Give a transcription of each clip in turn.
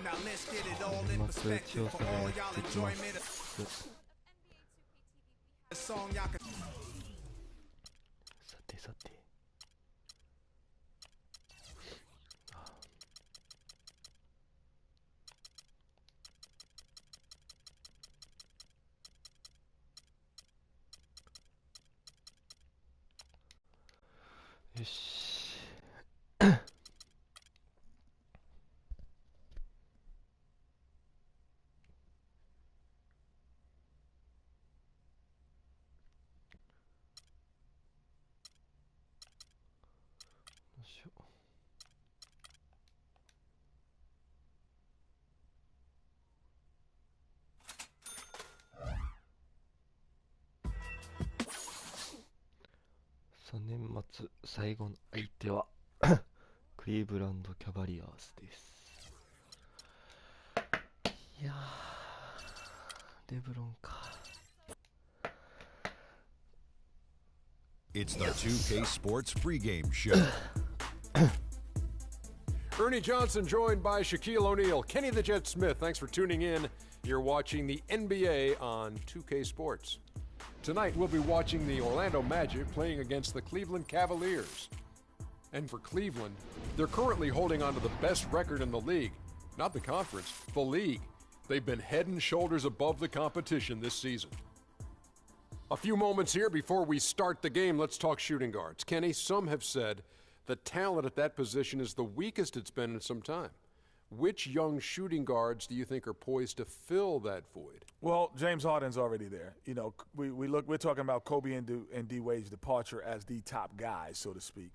年末調査がやってきます。さてさて、よし。年末最後の相手はクリーブランドキャバリアーズです。いやー、レブロンか。It's the 2K Sports pregame show. Ernie Johnson joined by Shaquille O'Neal, Kenny the Jet Smith. Thanks for tuning in. You're watching the NBA on 2K Sports. Tonight, we'll be watching the Orlando Magic playing against the Cleveland Cavaliers. And for Cleveland, they're currently holding on to the best record in the league. Not the conference, the league. They've been head and shoulders above the competition this season. A few moments here before we start the game, let's talk shooting guards. Kenny, some have said the talent at that position is the weakest it's been in some time. Which young shooting guards do you think are poised to fill that void? Well, James Harden's already there. You know, we're talking about Kobe and D Wade's departure as the top guys, so to speak.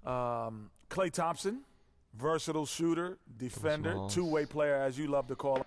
Klay Thompson, versatile shooter, defender, two-way player, as you love to call him.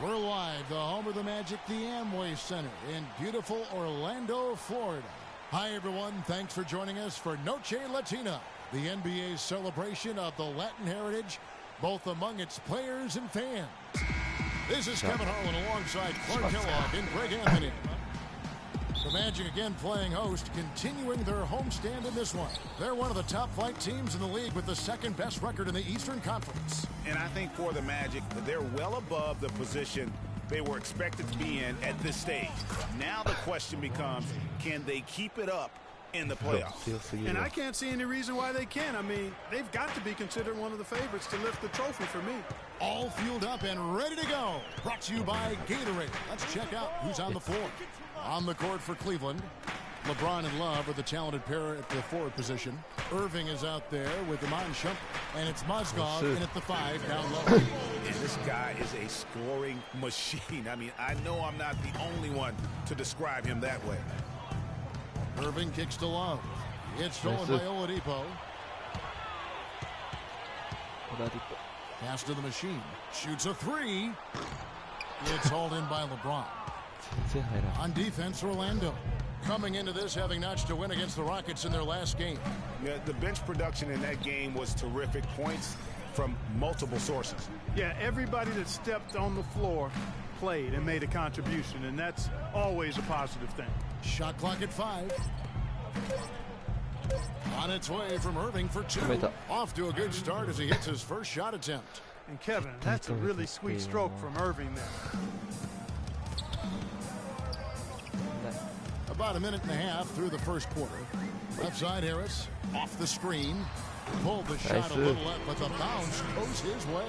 We're live, the home of the Magic, the Amway Center in beautiful Orlando, Florida. Hi, everyone. Thanks for joining us for Noche Latina, the NBA's celebration of the Latin heritage, both among its players and fans. This is Kevin Harlan alongside Clark Kellogg and Greg Anthony. The Magic again playing host, continuing their homestand in this one. They're one of the top flight teams in the league with the second best record in the Eastern Conference. And I think for the Magic, they're well above the position they were expected to be in at this stage. Now the question becomes, can they keep it up in the playoffs? And I can't see any reason why they can't. I mean, they've got to be considered one of the favorites to lift the trophy for me. All fueled up and ready to go. Brought to you by Gatorade. Let's check out who's on the floor. On the court for Cleveland, LeBron and Love are the talented pair at the forward position. Irving is out there with Iman Shumpert, and it's Mozgov in at the 5 down low. And this guy is a scoring machine. I mean, I know I'm not the only one to describe him that way. Irving kicks to Love. It's stolen by Oladipo. Pass to the machine. Shoots a 3. It's hauled in by LeBron. On defense, Orlando. Coming into this having notched a win against the Rockets in their last game. Yeah, the bench production in that game was terrific. Points from multiple sources. Yeah, everybody that stepped on the floor played and made a contribution, and that's always a positive thing. Shot clock at 5. On its way from Irving for 2. Off to a good start as he hits his first shot attempt. And Kevin, that's a really sweet stroke from Irving there. About a minute and a half through the first quarter. Left side Harris off the screen. Pulled the shot a little up, but the bounce goes his way.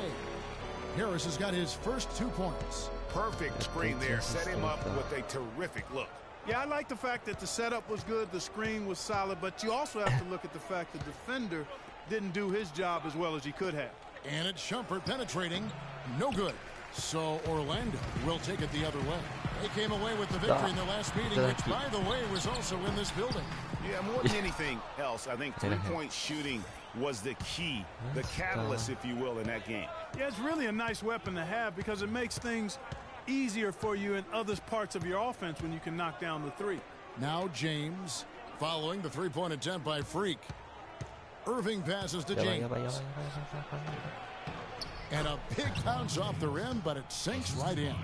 Harris has got his first 2 points. Perfect screen there. Set him up with a terrific look. Yeah, I like the fact that the setup was good, the screen was solid, but you also have to look at the fact the defender didn't do his job as well as he could have. And it's Shumpert penetrating. No good. So Orlando will take it the other way. They came away with the victory in the last meeting, which, by the way, was also in this building. Yeah, more than anything else, I think three-point shooting was the key, the catalyst, if you will, in that game. Yeah, it's really a nice weapon to have because it makes things easier for you in other parts of your offense when you can knock down the three. Now James following the three-point attempt by Freak. Irving passes to James. And a big bounce off the rim, but it sinks right in.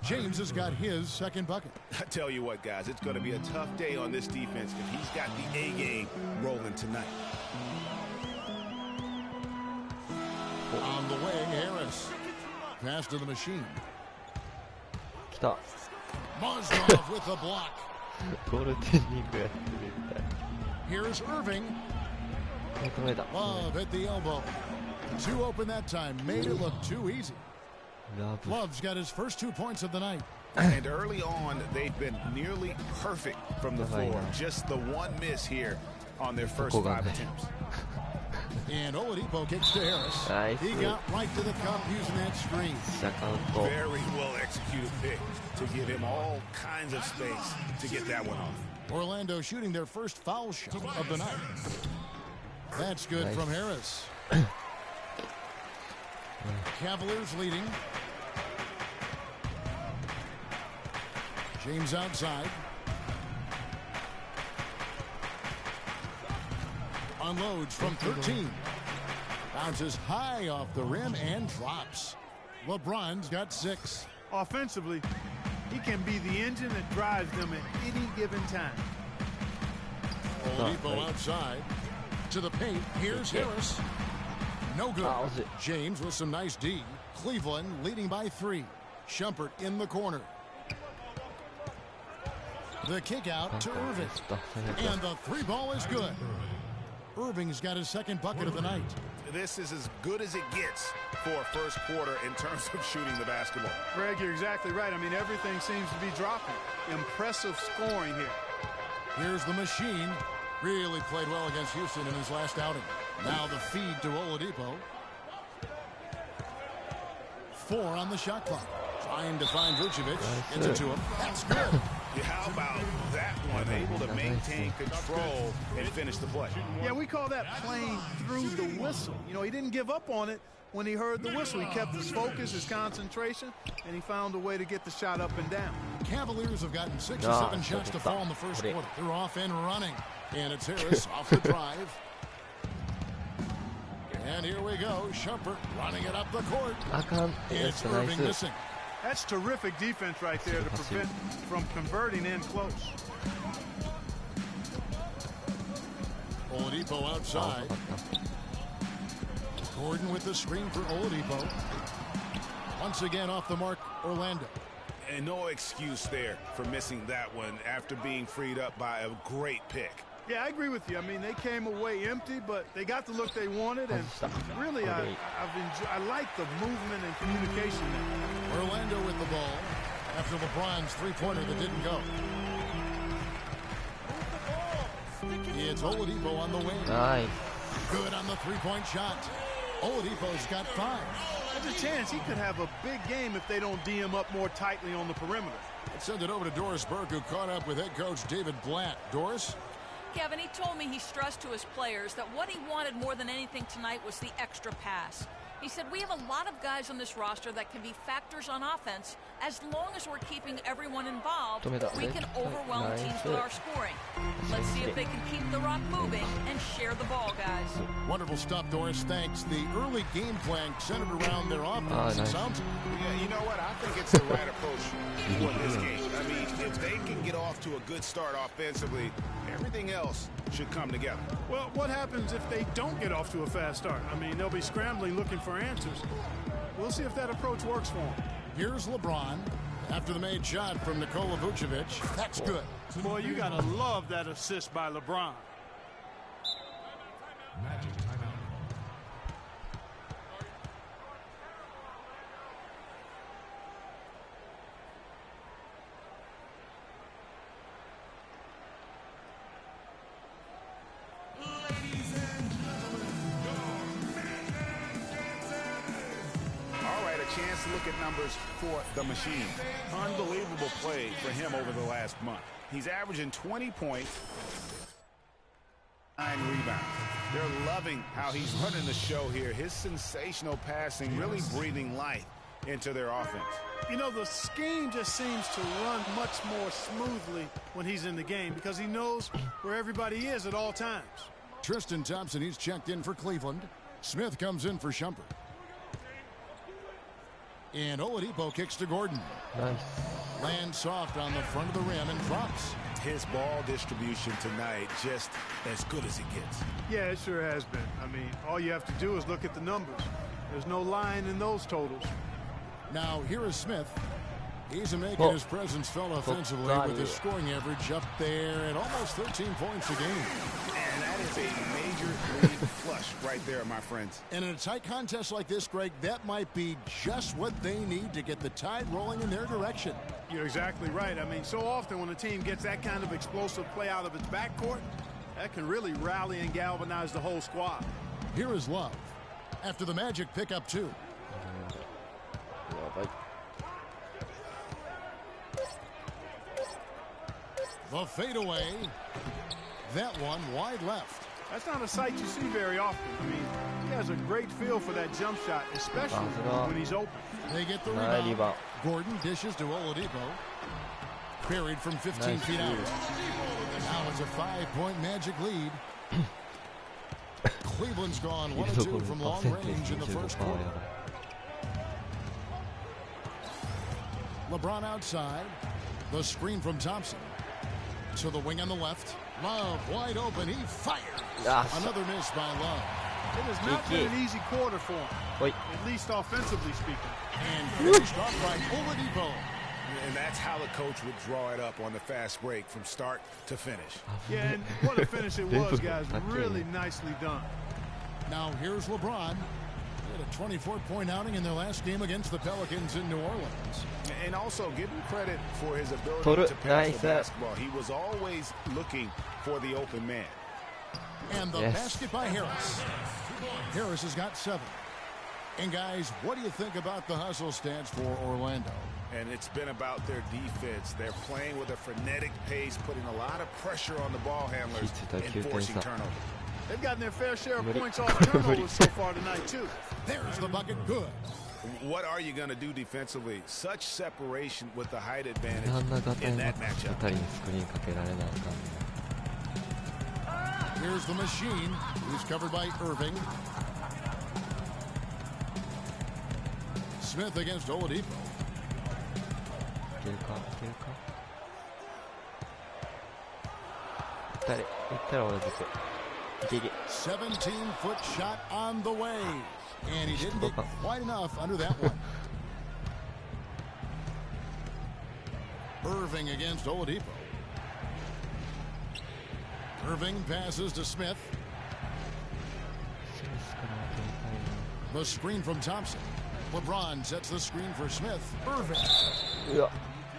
James has got his second bucket. I tell you what, guys, it's going to be a tough day on this defense if he's got the A game rolling tonight. On the way, Harris. Pass to the machine. 来た。 Mozdov with the block. ゴールテンニングやってるみたい。 Here's Irving. これだ。 Love at the elbow. Two open that time. Made it look too easy. Love's got his first 2 points of the night. And early on, they've been nearly perfect from the floor. Just the one miss here on their first 5 attempts. And Oladipo kicks to Harris. Nice. He got right to the cup using that screen. Very well executed pick to give him all kinds of space to get that one off. Orlando shooting their first foul shot of the night. That's good from Harris. Cavaliers leading. James outside. Unloads from 13. Bounces high off the rim and drops. LeBron's got 6. Offensively, he can be the engine that drives them at any given time. Oladipo outside. To the paint. Here's Harris. No good. James with some nice D. Cleveland leading by 3. Shumpert in the corner. The kick out to Irving. And the 3-ball is good. Irving's got his second bucket of the night. This is as good as it gets for a first quarter in terms of shooting the basketball. Greg, you're exactly right. I mean, everything seems to be dropping. Impressive scoring here. Here's the machine. Really played well against Houston in his last outing. Now the feed to Oladipo. 4 on the shot clock. Trying to find Vucevic. Gets it to him. That's good. Yeah, how about that one? Able to maintain control and finish the play. Yeah, we call that playing through the whistle. You know, he didn't give up on it when he heard the whistle. He kept his focus, his concentration, and he found a way to get the shot up and down. Cavaliers have gotten 6 or 7 shots to fall in the first quarter. They're off and running. And it's Harris off the drive. And here we go. Shumpert running it up the court. It's Irving missing. That's terrific defense right there to prevent from converting in close. Oladipo outside. Gordon with the screen for Oladipo. Once again off the mark, Orlando. And no excuse there for missing that one after being freed up by a great pick. Yeah, I agree with you. I mean, they came away empty, but they got the look they wanted, and really, I like the movement and communication there. Orlando with the ball after LeBron's three-pointer that didn't go. It's Oladipo on the wing. Nice. Good on the three-point shot. Oladipo's got 5. There's a chance he could have a big game if they don't D him up more tightly on the perimeter. Let's send it over to Doris Burke, who caught up with head coach David Blatt. Doris? Kevin, he told me he stressed to his players that what he wanted more than anything tonight was the extra pass. He said, we have a lot of guys on this roster that can be factors on offense. As long as we're keeping everyone involved, we can overwhelm teams with our scoring. Let's see if they can keep the rock moving and share the ball, guys. Wonderful stuff, Doris. Thanks. The early game plan centered around their offense. It sounds. Yeah, you know what? I think it's the right approach for this game. I mean, if they can get off to a good start offensively, everything else should come together. Well, what happens if they don't get off to a fast start? I mean, they'll be scrambling looking for answers. We'll see if that approach works for them. Here's LeBron after the made shot from Nikola Vucevic. That's good. Boy, you got to love that assist by LeBron. Magic timeout. chance to look at numbers for the machine. Unbelievable play for him over the last month. He's averaging 20 points, 9 rebounds. They're loving how he's running the show here. His sensational passing really breathing life into their offense. You know, the scheme just seems to run much more smoothly when he's in the game because he knows where everybody is at all times. Tristan Thompson, he's checked in for Cleveland. Smith comes in for Shumpert. And Oladipo kicks to Gordon. Nice. Lands soft on the front of the rim and drops. His ball distribution tonight just as good as it gets. Yeah, it sure has been. I mean, all you have to do is look at the numbers. There's no lying in those totals. Now here is Smith. He's making his presence felt offensively with his scoring average up there at almost 13 points a game. And that is a major league flush right there, my friends. And in a tight contest like this, Greg, that might be just what they need to get the tide rolling in their direction. You're exactly right. I mean, so often when a team gets that kind of explosive play out of its backcourt, that can really rally and galvanize the whole squad. Here is Love. After the Magic pick up 2. The fadeaway. That one wide left. That's not a sight you see very often. I mean, he has a great feel for that jump shot, especially when he's open. They get the rebound. Gordon dishes to Oladipo. Buried from 15 feet out. Now it's a 5-point Magic lead. Cleveland's gone 1 of 2 from long range in the first quarter. LeBron outside. The screen from Thompson. To the wing on the left. Love wide open. He fires. Another miss by Love. It has not been an easy quarter for him, at least offensively speaking. And finished off by Oladipo. And that's how the coach would draw it up on the fast break from start to finish. Yeah, and what a finish it was, guys. Really nicely done. Now here's LeBron. He had a 24-point outing in their last game against the Pelicans in New Orleans. And also give him credit for his ability to pass the basketball. He was always looking for the open man. And the basket by Harris. Harris has got 7. And guys, what do you think about the hustle stats for Orlando? And it's been about their defense. They're playing with a frenetic pace, putting a lot of pressure on the ball handlers and forcing turnovers. They've gotten their fair share of points off turnovers so far tonight, too. There's the bucket. Good. What are you going to do defensively? Such separation with the height advantage in that matchup. Here's the machine. He's covered by Irving. Smith against Oladipo. 17-foot shot on the way. And he didn't get quite enough under that one. Irving against Oladipo. Irving passes to Smith. The screen from Thompson. LeBron sets the screen for Smith. Irving.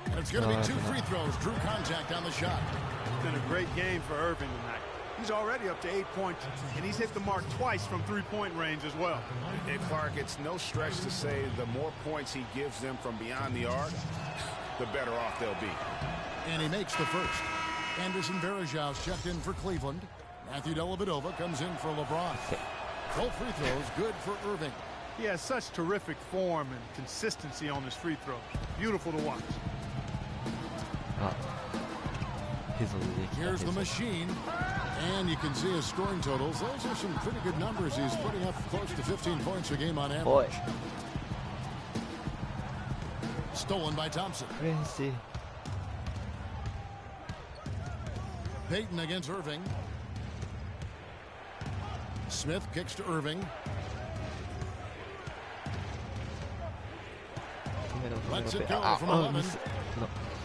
And it's going to be 2 free throws. Drew contact on the shot. It's been a great game for Irving tonight. He's already up to 8 points, and he's hit the mark twice from 3-point range as well. And Clark, it's no stretch to say the more points he gives them from beyond the arc, the better off they'll be. And he makes the first. Anderson Varejau's checked in for Cleveland. Matthew Dellavedova comes in for LeBron. Both free throws good for Irving. He has such terrific form and consistency on his free throws. Beautiful to watch. Here's the machine. And you can see his scoring totals. Those are some pretty good numbers. He's putting up close to 15 points a game on average. Stolen by Thompson. Payton against Irving. Smith kicks to Irving. Lets it go from 11.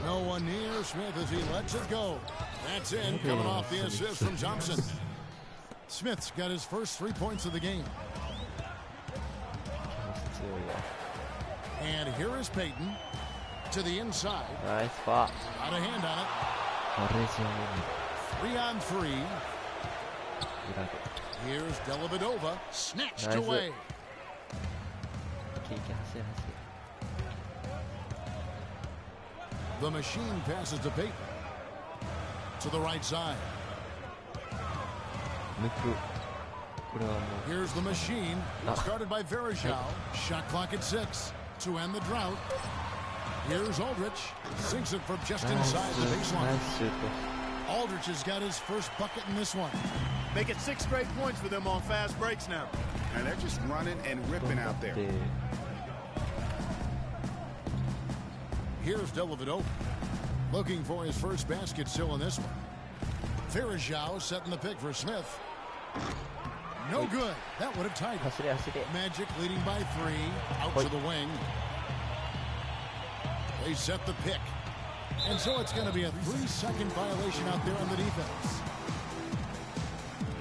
No one near Smith as he lets it go. That's in, coming off the assist from Thompson. Smith's got his first 3 points of the game. And here is Payton to the inside. Nice spot. Got a hand on it. 3-on-3. Here's Dellavedova. Snatched away. け走れ。 The machine passes to Peyton. To the right side. 抜く。これはもう Here's the machine. Started by Verajao. Shot clock at 6 to end the drought. Here's Aldrich. Sinks it from just ナイ inside the ス baseline. シュート。 Aldrich has got his first bucket in this one. Make it 6 straight points for them on fast breaks now. And they're just running and ripping out there. で Here's Dellavedova. Looking for his first basket still in this one. Verajao setting the pick for Smith. No good. That would have tied it. 走れ走れ。 Magic leading by 3. Out to the wing. They set the pick. And so it's going to be a 3-second violation out there on the defense.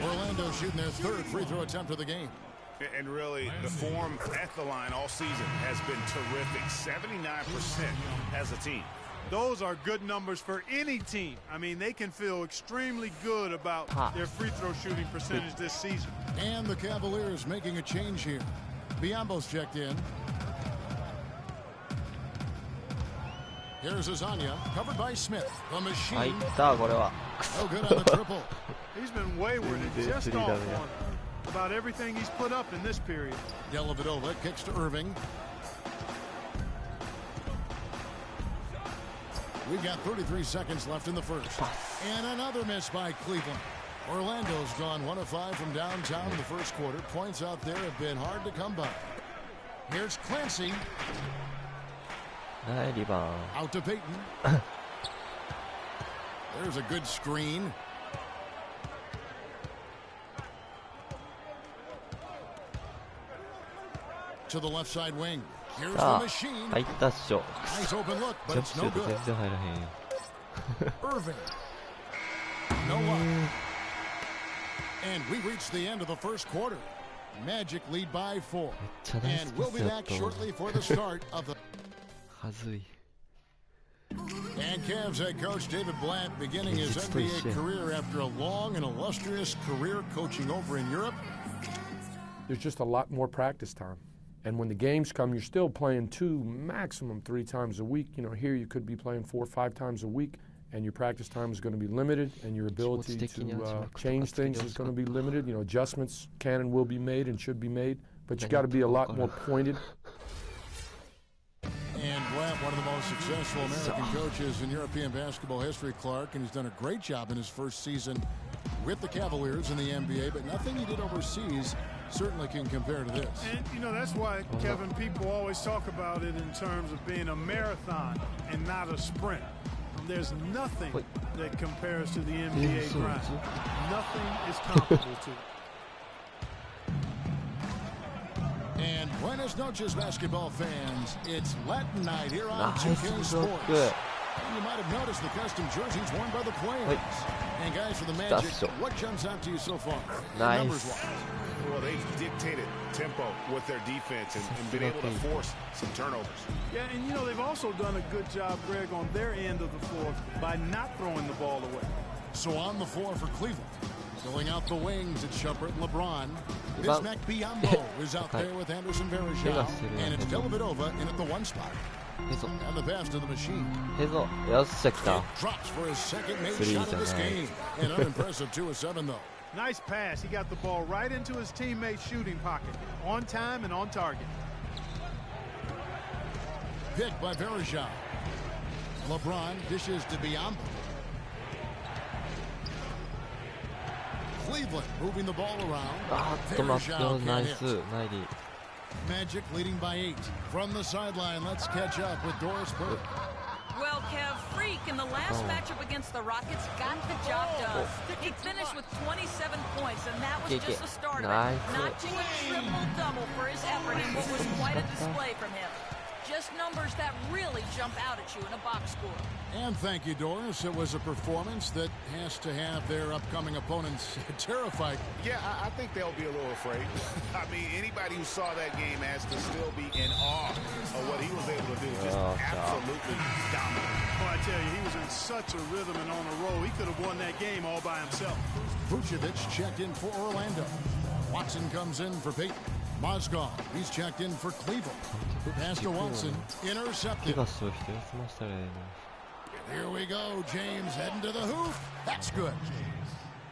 Orlando shooting their third free throw attempt of the game. And really, the form at the line all season has been terrific. 79% as a team. Those are good numbers for any team. I mean, they can feel extremely good about their free throw shooting percentage this season. And the Cavaliers making a change here. Biombo's checked in. Here's Azania, covered by Smith. The 入 machine. ったこれは。 No good on the triple. He's been wayward and just off on about everything he's put up in this period. Dellavedova kicks to Irving. We've got 33 seconds left in the first. And another miss by Cleveland. Orlando's gone 1 of 5 from downtown in the first quarter. Points out there have been hard to come by. Here's Clancy. はい、リバウン Out to Peyton. There's a good screen. To the left side wing. Here's ド。 the さあ、 machine. 入ったっしょ。 Nice open look, ジ but ャンプ it's シュ no ート good. 全然入らへんよ。 Irving. No luck. And we reach the end of the first quarter. Magic lead by 4. めっちゃナイス And パ we'll ス be や back ったわ。 shortly for the start of the... はずい。 And Cavs head coach David Blatt beginning his NBA career after a long and illustrious career coaching over in Europe. There's just a lot more practice time. And when the games come, you're still playing 2, maximum 3 times a week. You know, here you could be playing 4 or 5 times a week, and your practice time is going to be limited, and your ability to change things is going to be limited. You know, adjustments can and will be made and should be made, but you got to be a lot more pointed. And Blatt, one of the most successful American coaches in European basketball history, Clark, and he's done a great job in his first season with the Cavaliers in the NBA, but nothing he did overseas certainly can compare to this. And, you know, that's why, Kevin, people always talk about it in terms of being a marathon and not a sprint. There's nothing that compares to the NBA grind. Nothing is comparable to it. And buenas noches, basketball fans. It's Latin night here on 2K ナイスブロッ Sports. ク。 You might have noticed the custom jerseys worn by the players. And guys, for the Magic, what jumps out to you so far? Nice. Numbers-wise. Well, they've dictated tempo with their defense and been able to force some turnovers. Yeah, and you know, they've also done a good job, Greg, on their end of the floor by not throwing the ball away. So on the floor for Cleveland. Filling out the wings, it's Shumpert and LeBron. Bismack Biyombo is out there with Anderson Varejao. And it's Dellavedova in at the 1 spot. へぞ And the pass to the machine. へぞ。よっしゃ来た。 Drops for his second made Three shot of this tonight. game. An unimpressive 2 of 7, though. Nice pass. He got the ball right into his teammate's shooting pocket. On time and on target. Picked by Varejao. LeBron dishes to Biyombo. Cleveland moving the ball around. あーっと待ってよ。ナイス。ナイリー。 Magic leading by 8. From the sideline, let's catch up with Doris Burke. Well, Kev, Freak in the last matchup against the Rockets got the job done. He finished with 27 points, and that was just the start of it. Notching a triple-double for his effort in what was quite a display from him. Just numbers that really jump out at you in a box score. And thank you, Doris. It was a performance that has to have their upcoming opponents terrified. Yeah, I think they'll be a little afraid. I mean, anybody who saw that game has to still be in awe of what he was able to do. Just absolutely dominant. Oh, I tell you, he was in such a rhythm and on a roll. He could have won that game all by himself. Vucevic checked in for Orlando. Watson comes in for Peyton. Mozgov, he's checked in for Cleveland. Pass to Watson, 怪 intercepted. 我する人休ませたらええ Here we go, James heading to the hoop. That's good.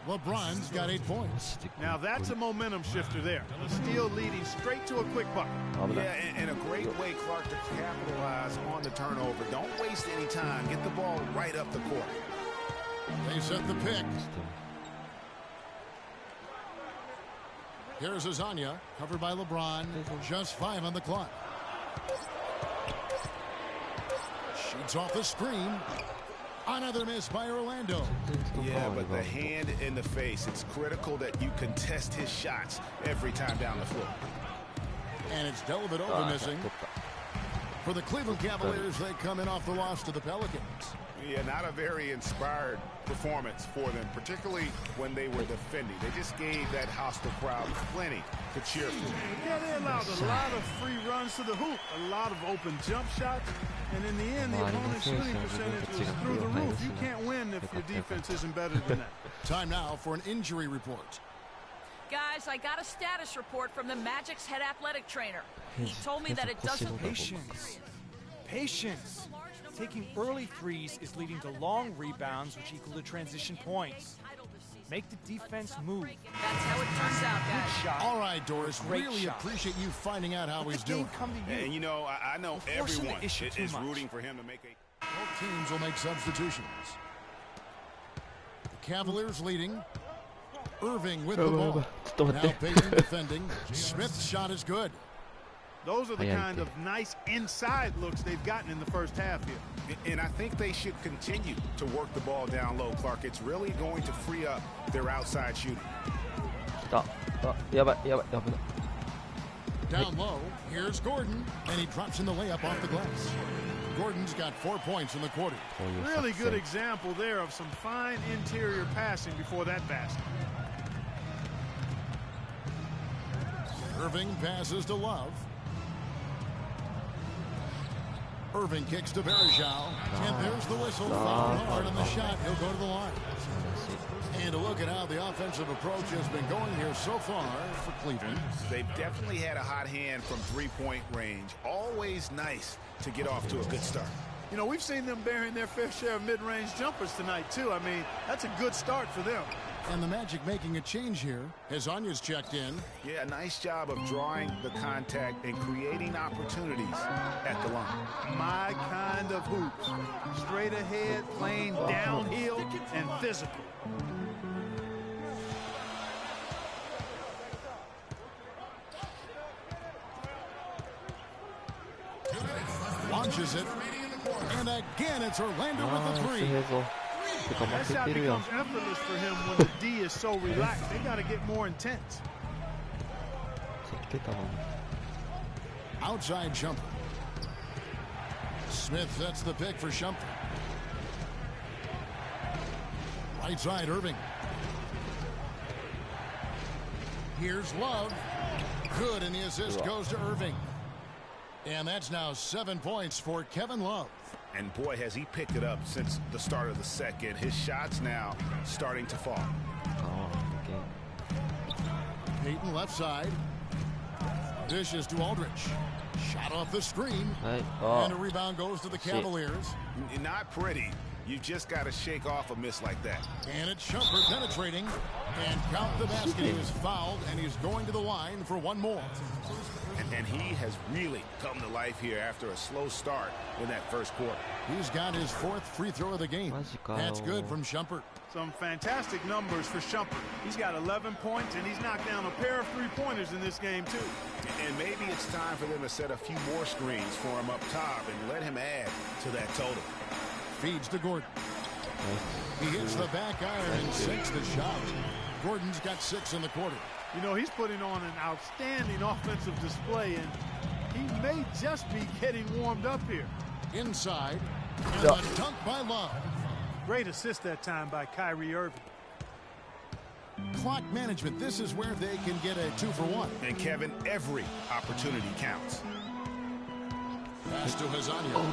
LeBron's got 8 points. Now that's a momentum shifter there. Steele leading straight to a quick bucket. Yeah, and a great way, Clark, to capitalize on the turnover. Don't waste any time. Get the ball right up the court. They set the pick. Here's Azania, covered by LeBron. Just 5 on the clock. Shoots off the screen. Another miss by Orlando. Yeah, but the hand in the face. It's critical that you contest his shots every time down the floor. And it's Dellavedova missing. For the Cleveland Cavaliers, they come in off the loss to the Pelicans. Yeah, not a very inspired performance for them, particularly when they were defending. They just gave that hostile crowd plenty to cheer for. Yeah, they allowed a lot of free runs to the hoop, a lot of open jump shots, and in the end, the opponent's shooting percentage was through the roof. You can't win if your defense isn't better than that. Time now for an injury report. Guys, I got a status report from the Magic's head athletic trainer. He told me that it doesn't... Patience. Patience. Taking early threes is leading to long rebounds, which equal to transition points. Make the defense move. That's how it turns out, Good guys. shot. All right, Doris, Great really shot. appreciate you finding out how Let he's the game doing. come to you. And, you know, I know We're forcing the everyone issue too is much. rooting for him to make a... Both teams will make substitutions. The Cavaliers leading. Irving with the ball. Now Payton defending. Smith's shot is good. Those are the kind of nice inside looks they've gotten in the first half here. And I think they should continue to work the ball down low, Clark. It's really going to free up their outside shooting. Down low, here's Gordon, and he drops in the layup off the glass. Gordon's got 4 points in the quarter. Really good example there of some fine interior passing before that basket. Irving passes to Love. Irving kicks to Varejao. And there's the whistle. Foul hard on the shot. He'll go to the line. And a look at how the offensive approach has been going here so far for Cleveland. They've definitely had a hot hand from three-point range. Always nice to get off to a good start. You know, we've seen them bearing their fair share of mid-range jumpers tonight, too. I mean, that's a good start for them. And the Magic making a change here as Anya's checked in. Yeah, nice job of drawing the contact and creating opportunities at the line. My kind of hoops. Straight ahead, playing downhill, and physical. Launches it. And again, it's Orlando with the three. That shot becomes effortless for him when the D is so relaxed. They got to get more intense. Outside Shumpert. Smith sets the pick for Shumpert. Right side Irving. Here's Love. Good, and the assist goes to Irving. And that's now 7 points for Kevin Love. And boy, has he picked it up since the start of the second. His shots now starting to fall. Payton left side. Dishes to Aldridge. Shot off the screen. And a rebound goes to the Cavaliers. Not pretty. You just got to shake off a miss like that. And it's Shumpert penetrating. And count the basket. He was fouled, and he's going to the line for one more. And he has really come to life here after a slow start in that first quarter. He's got his 4th free throw of the game. That's good from Shumpert. Some fantastic numbers for Shumpert. He's got 11 points, and he's knocked down a pair of three-pointers in this game, too. And maybe it's time for them to set a few more screens for him up top and let him add to that total. Feeds to Gordon. He hits the back iron and sinks the shot. Gordon's got 6 in the quarter. You know, he's putting on an outstanding offensive display, and he may just be getting warmed up here. Inside, and a dunk by Love. Great assist that time by Kyrie Irving. Clock management, this is where they can get a 2-for-1. And Kevin, every opportunity counts. Pass to Hazania.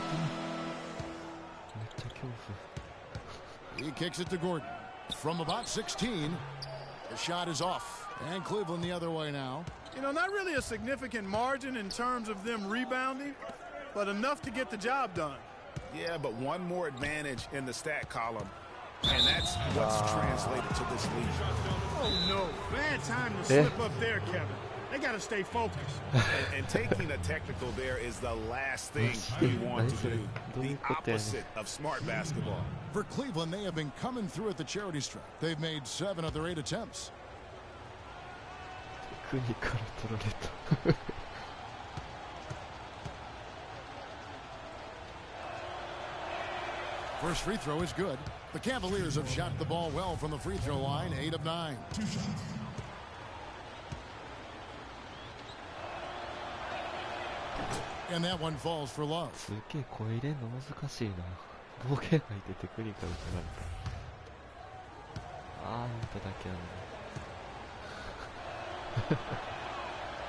He kicks it to Gordon. From about 16, the shot is off. And Cleveland the other way now. You know, not really a significant margin in terms of them rebounding, but enough to get the job done. Yeah, but one more advantage in the stat column, and that's what's translated to this lead. Oh, no. Bad time to slip up there, Kevin. They got to stay focused. And taking a technical there is the last thing you want to do. The opposite of smart basketball. For Cleveland, they have been coming through at the charity stripe. They've made 7 of their 8 attempts. First free throw is good. The Cavaliers have shot the ball well from the free throw line, 8 of 9. And that one falls for Love. すげえ声入れんの難しいな。暴言吐いてテクニカル取られた。あー、見ただけあるね。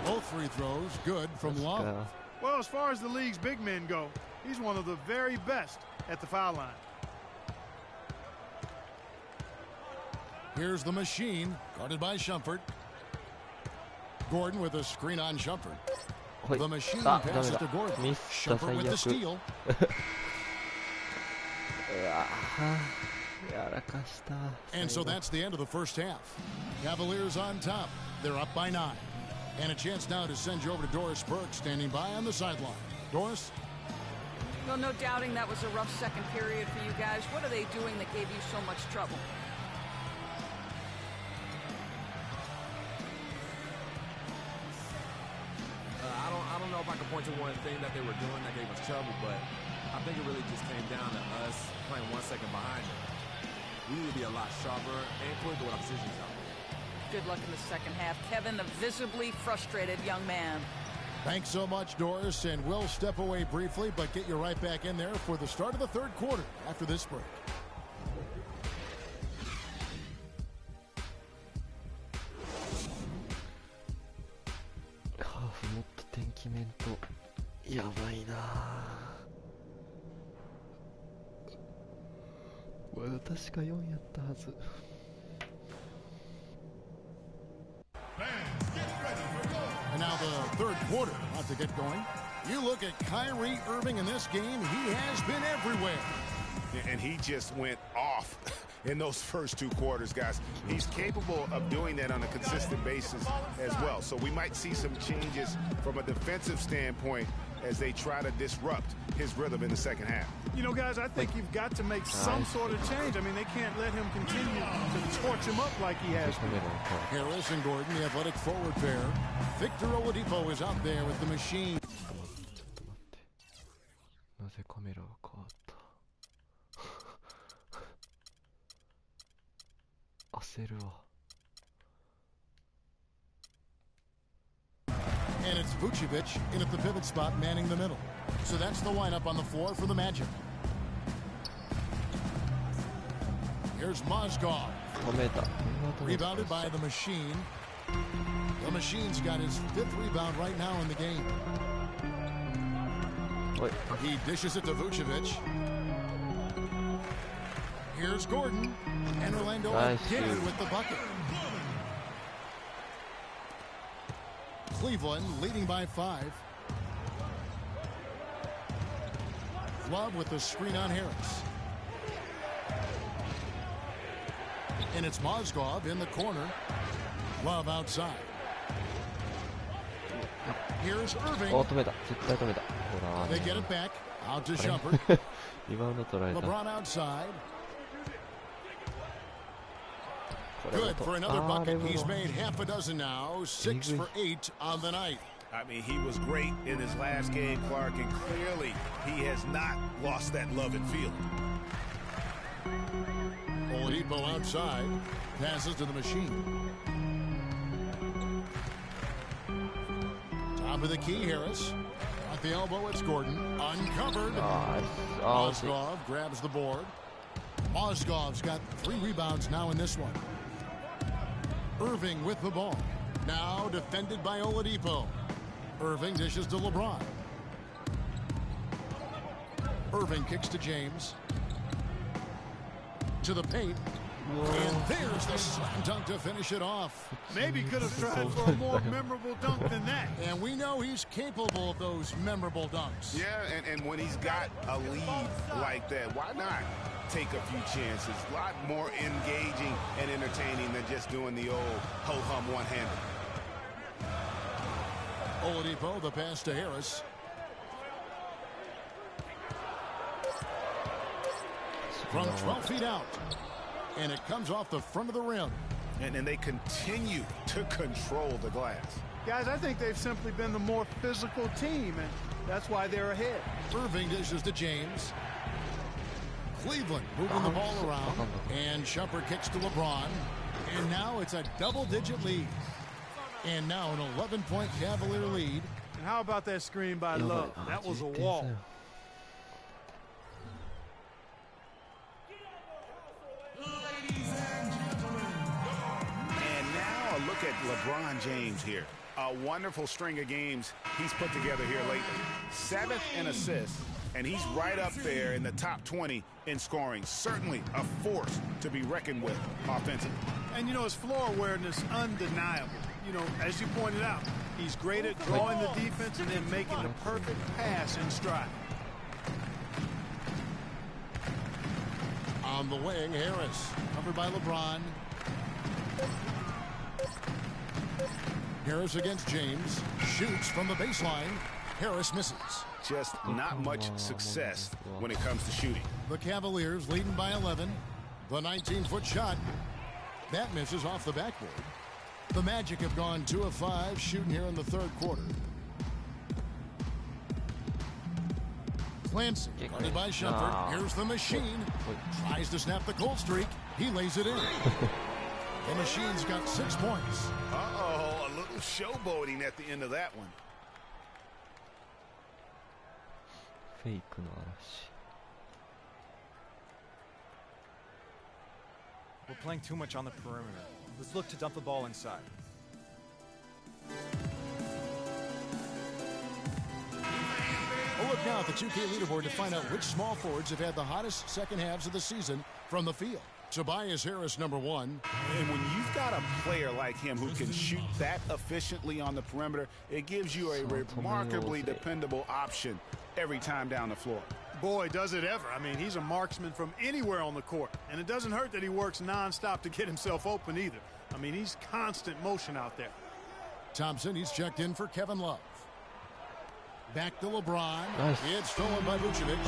Both free throws good from Love. Well, as far as the league's big men go, he's one of the very best at the foul line. Here's the machine, guarded by Shumpert. Gordon with a screen on Shumpert. The machine passes to Gordon. Shumpert with the steal. And so that's the end of the first half. Cavaliers on top. They're up by 9. And a chance now to send you over to Doris Burke, standing by on the sideline. Doris? Well, no doubting that was a rough second period for you guys. What are they doing that gave you so much trouble? I don't know if I can point to one thing that they were doing that gave us trouble, but I think it really just came down to us playing 1 second behind them. We need to be a lot sharper and put the positions out. Good luck in the second half. Kevin, a visibly frustrated young man. Thanks so much, Doris, and we'll step away briefly, but get you right back in there for the start of the third quarter after this break. And now the third quarter about to get going. You look at Kyrie Irving in this game, he has been everywhere. And he just went off in those first 2 quarters, guys. He's capable of doing that on a consistent basis as well. So we might see some changes from a defensive standpoint as they try to disrupt his rhythm in the second half. You know, guys, I think you've got to make some sort of change. I mean, they can't let him continue to torch him up like he has been. Harris and Gordon, the athletic forward pair. Victor Oladipo is out there with the machine. なぜカメラが変わった。焦るわ。 And it's Vucevic in at the pivot spot, manning the middle. So that's the lineup on the floor for the Magic. Here's Mozgov. Rebounded by the Machine. The Machine's got his 5th rebound right now in the game. He dishes it to Vucevic. Here's Gordon. And Orlando again with the bucket. Cleveland leading by 5. Love with the screen on Harris. And it's Mozgov in the corner. Love outside. Here's Irving. They get it back. Out to Shumpert. LeBron outside. Good for another bucket. He's made half a dozen now. 6 for 8 on the night. I mean, he was great in his last game, Clark, and clearly he has not lost that love and feeling. Oladipo outside. Passes to the Machine. Top of the key, Harris. At the elbow, it's Gordon. Uncovered. Mozgov grabs the board. Mozgov's got 3 rebounds now in this one. Irving with the ball. Now defended by Oladipo. Irving dishes to LeBron. Irving kicks to James. To the paint. And there's the slam dunk to finish it off. Maybe could have tried for a more memorable dunk than that. And we know he's capable of those memorable dunks. Yeah, and when he's got a lead like that, why not take a few chances? A lot more engaging and entertaining than just doing the old ho-hum one-hander. Oladipo, the pass to Harris. From 12 feet out. And it comes off the front of the rim. And they continue to control the glass. Guys, I think they've simply been the more physical team, and that's why they're ahead. Irving dishes to James. Cleveland moving the ball around. And Shumpert kicks to LeBron. And now it's a double-digit lead. And now an 11-point Cavalier lead. And how about that screen by Love? That was a wall. Look at LeBron James here. A wonderful string of games he's put together here lately. 7th in assists, and he's right up there in the top 20 in scoring. Certainly a force to be reckoned with offensively. And, you know, his floor awareness undeniable. You know, as you pointed out, he's great at drawing the defense and then making the perfect pass in stride. On the wing, Harris. Covered by LeBron. Harris against James. Shoots from the baseline. Harris misses. Just not much success when it comes to shooting. The Cavaliers leading by 11. The 19-foot shot. That misses off the backboard. The Magic have gone 2 of 5 shooting here in the third quarter. Clancy, guarded by Shumpert. Here's the machine. Tries to snap the cold streak. He lays it in. The machine's got 6 points. Uh-oh, a little showboating at the end of that one. We're playing too much on the perimeter. Let's look to dump the ball inside. A look now at the 2K leaderboard to find out which small forwards have had the hottest second halves of the season from the field. Tobias Harris, number 1. And when you've got a player like him who can shoot that efficiently on the perimeter, it gives you a remarkably dependable option every time down the floor. Boy, does it ever. I mean, he's a marksman from anywhere on the court. And it doesn't hurt that he works nonstop to get himself open either. I mean, he's constant motion out there. Thompson, he's checked in for Kevin Love. Back to LeBron. It's stolen by Vucevic.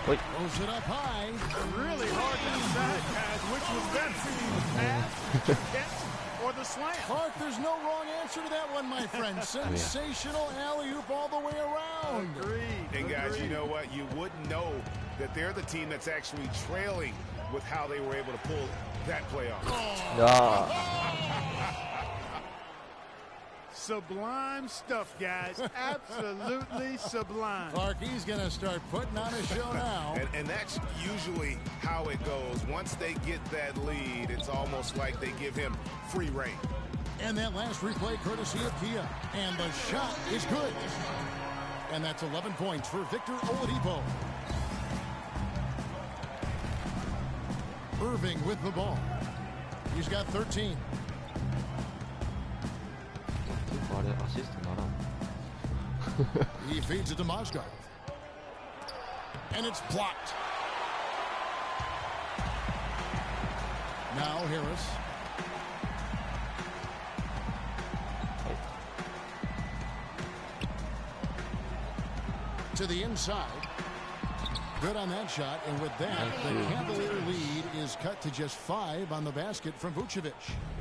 Throws it up high. Really hard to decide, guys, which was better, the pass, the catch, or the slam. Clark, there's no wrong answer to that one, my friend. Sensational alley-oop all the way around. Agreed. And guys, you know what? You wouldn't know that they're the team that's actually trailing with how they were able to pull that play off. Sublime stuff, guys. Absolutely sublime. Clark, he's going to start putting on a show now. And that's usually how it goes. Once they get that lead, it's almost like they give him free reign. And that last replay courtesy of Kia. And the shot is good. And that's 11 points for Victor Oladipo. Irving with the ball. He's got 13. He feeds it to Mozgov. And it's blocked. Now Harris. To the inside. Good on that shot, and with that, the Cavalier lead is cut to just 5 on the basket from Vucevic.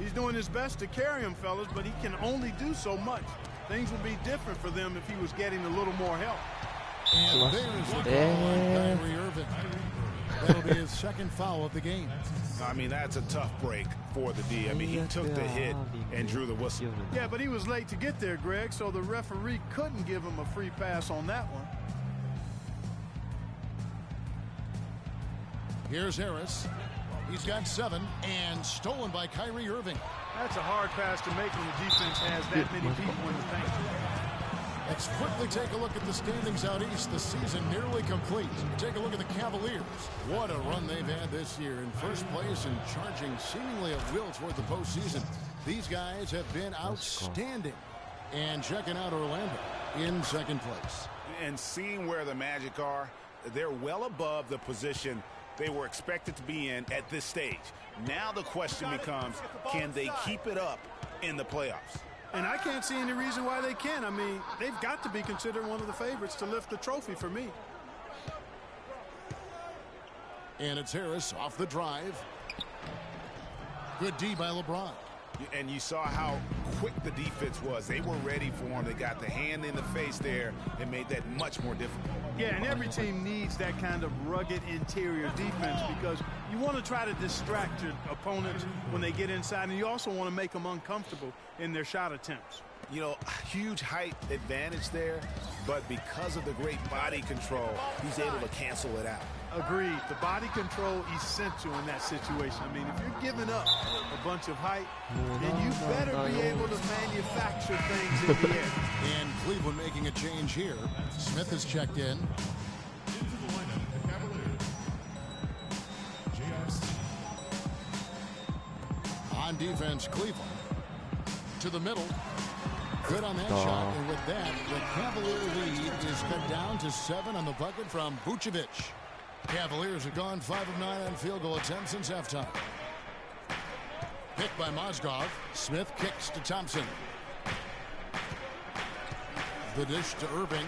He's doing his best to carry him, fellas, but he can only do so much. Things would be different for them if he was getting a little more help. And there's the call on Kyrie Irving. That'll be his second foul of the game. I mean, that's a tough break for the D. I mean, he took the hit and drew the whistle. Yeah, but he was late to get there, Greg, so the referee couldn't give him a free pass on that one. Here's Harris. He's got 7 and stolen by Kyrie Irving. That's a hard pass to make when the defense has that many people in the paint. Let's quickly take a look at the standings out east. The season nearly complete. Take a look at the Cavaliers. What a run they've had this year. In first place and charging seemingly at will toward the postseason. These guys have been outstanding. And checking out Orlando in second place. And seeing where the Magic are, they're well above the position they were expected to be in at this stage. Now the question becomes, can they keep it up in the playoffs? And I can't see any reason why they can't. I mean, they've got to be considered one of the favorites to lift the trophy for me. And it's Harris off the drive. Good D by LeBron. And you saw how quick the defense was. They were ready for him. They got the hand in the face there and made that much more difficult. Yeah, and every team needs that kind of rugged interior defense because you want to try to distract your opponents when they get inside, and you also want to make them uncomfortable in their shot attempts. You know, huge height advantage there, but because of the great body control, he's able to cancel it out. Agreed. The body control essential in that situation. I mean, if you're giving up a bunch of height, then you better be able to manufacture things in the air. And Cleveland making a change here. Smith has checked in. On defense, Cleveland. To the middle. Good on that shot. And with that, the Cavalier lead is cut down to 7 on the bucket from Vucevic. Cavaliers have gone 5 of 9 on field goal attempts since halftime. Picked by Mozgov. Smith kicks to Thompson. The dish to Irving.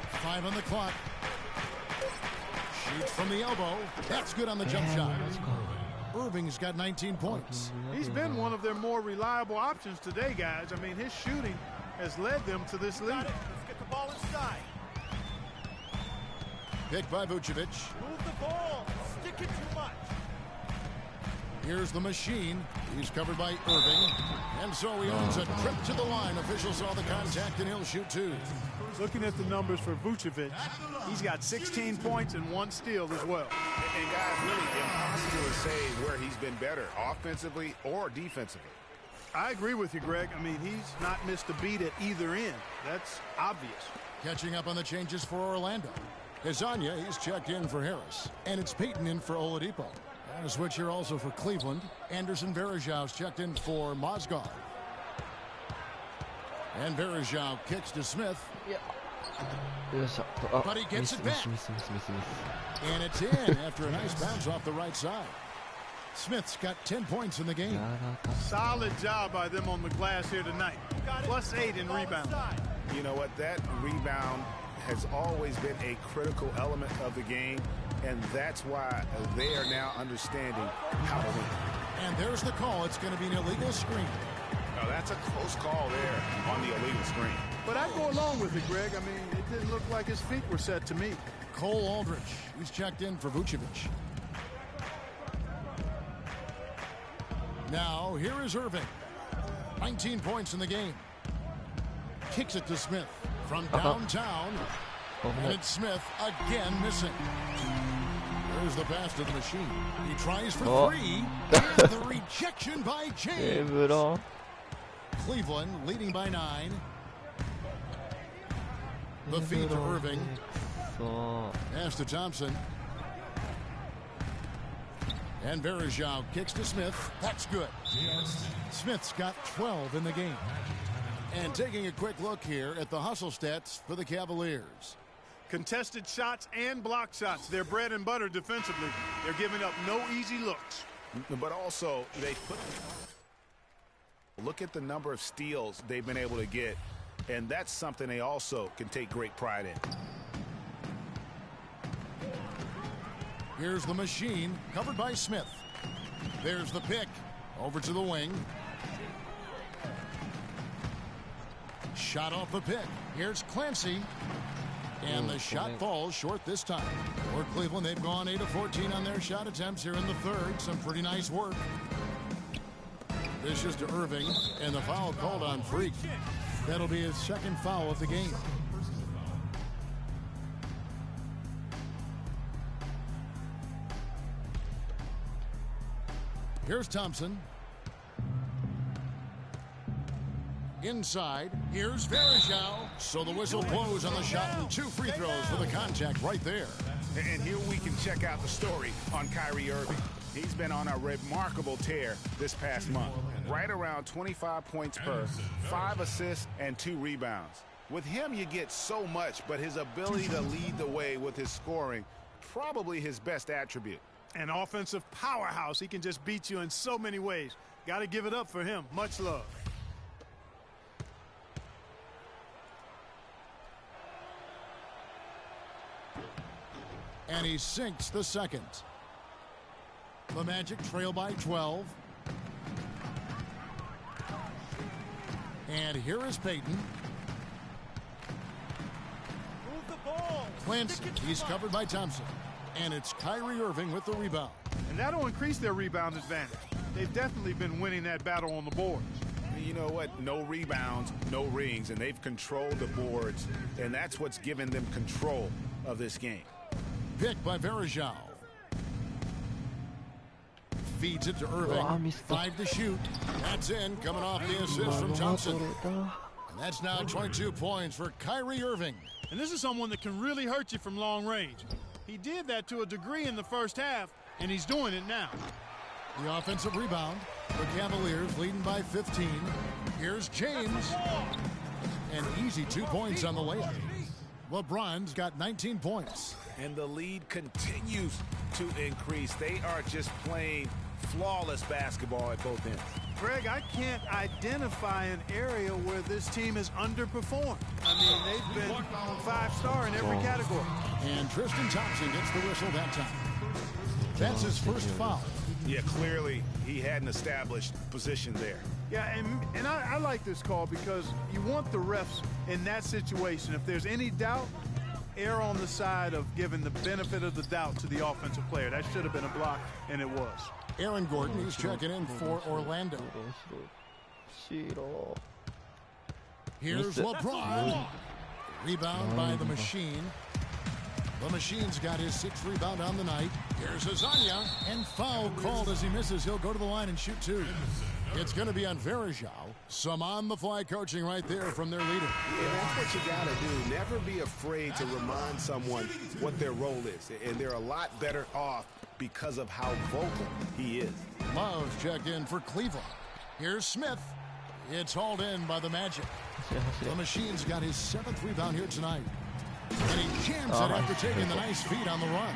5 on the clock. Shoots from the elbow. That's good on the jump shot. Irving's got 19 points. He's been one of their more reliable options today, guys. I mean, his shooting has led them to this lead. Let's get the ball inside. Picked by Vucevic. Move the ball. Stick it too much. Here's the machine. He's covered by Irving. And so he earns a trip to the line. Officials saw the contact, and he'll shoot 2. Looking at the numbers for Vucevic, he's got 16 points and 1 steal as well. And guys, really impossible to say where he's been better, offensively or defensively. I agree with you, Greg. I mean, he's not missed a beat at either end. That's obvious. Catching up on the changes for Orlando. Hezonja, he's checked in for Harris. And it's Payton in for Oladipo. And a switch here also for Cleveland. Anderson Varejau's checked in for Mozgov. And Varejao kicks to Smith. But he gets it back. And it's in after a nice bounce off the right side. Smith's got 10 points in the game. Solid job by them on the glass here tonight. Plus 8 in rebound. You know what? That rebound has always been a critical element of the game, and that's why they are now understanding how to win. And there's the call. It's going to be an illegal screen. Now, that's a close call there on the illegal screen. But I go along with it, Greg. I mean, it didn't look like his feet were set to me. Cole Aldrich, he's checked in for Vucevic. Now, here is Irving. 19 points in the game. Kicks it to Smith from downtown. And it's Smith again missing. There's the pass to the machine. He tries for 3. And the rejection by James. Cleveland leading by 9. The feed to Irving. Pass to Thompson. And Varejao kicks to Smith. That's good. Smith's got 12 in the game. And taking a quick look here at the hustle stats for the Cavaliers. Contested shots and block shots. They're bread and butter defensively. They're giving up no easy looks. But also, look at the number of steals they've been able to get. And that's something they also can take great pride in. Here's the machine, covered by Smith. There's the pick. Over to the wing. Shot off the pick. Here's Clancy. And the shot falls short this time. For Cleveland, they've gone 8 of 14 on their shot attempts here in the third. Some pretty nice work. This is to Irving, and the foul called on Freak. That'll be his second foul of the game. Here's Thompson. inside. Here's Verejao. So the whistle blows on the shot and 2 free throws for the contact right there. And here we can check out the story on Kyrie Irving. He's been on a remarkable tear this past month. Right around 25 points per, 5 assists, and 2 rebounds. With him, you get so much, but his ability to lead the way with his scoring, probably his best attribute. An offensive powerhouse. He can just beat you in so many ways. Got to give it up for him. Much love. And he sinks the second. The Magic trail by 12. And here is Payton. Move the ball. Clancy, he's covered by Thompson. And it's Kyrie Irving with the rebound. And that'll increase their rebound advantage. They've definitely been winning that battle on the boards. You know what? No rebounds, no rings, and they've controlled the boards, and that's what's given them control of this game. Pick by Verejao. Feeds it to Irving. 5 to shoot. That's in, coming off the assist from Thompson. And that's now 22 points for Kyrie Irving. And this is someone that can really hurt you from long range. He did that to a degree in the first half, and he's doing it now. The offensive rebound. The Cavaliers leading by 15. Here's James. An easy 2 points on the layup. LeBron's got 19 points. And the lead continues to increase. They are just playing flawless basketball at both ends. Greg, I can't identify an area where this team has underperformed. I mean, they've been 5-star in every category. And Tristan Thompson gets the whistle that time. That's his first foul. Yeah, clearly he had an established position there. Yeah, and I like this call because you want the refs in that situation. If there's any doubt, err on the side of giving the benefit of the doubt to the offensive player. That should have been a block, and it was. Aaron Gordon, he's checking in for Orlando. Here's LeBron. Rebound by the Machine. The Machine's got his 6th rebound on the night. Here's Azania. And foul called as he misses. He'll go to the line and shoot 2. It's going to be on Verejao. Some on-the-fly coaching right there from their leader. Yeah, that's what you got to do. Never be afraid to remind someone what their role is. And they're a lot better off because of how vocal he is. Love's checked in for Cleveland. Here's Smith. It's hauled in by the Magic. The Machine's got his 7th rebound here tonight. And he jams it after taking the nice feed on the run.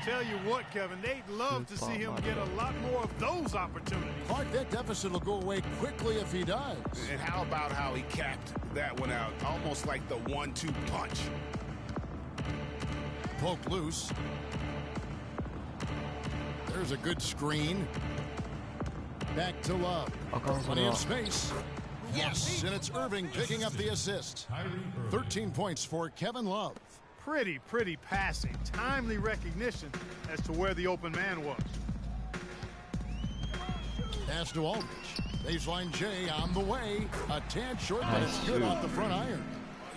Tell you what, Kevin, they'd love to see him get a lot more of those opportunities. Clark, that deficit will go away quickly if he does. And how about how he capped that one out? Almost like the 1-2 punch. Poke loose. There's a good screen. Back to Love. Plenty of space. Yes, and it's Irving picking up the assist. 13 points for Kevin Love. Pretty passing. Timely recognition as to where the open man was. Pass to Aldridge. Baseline J on the way. A tad short, but it's good off the front iron.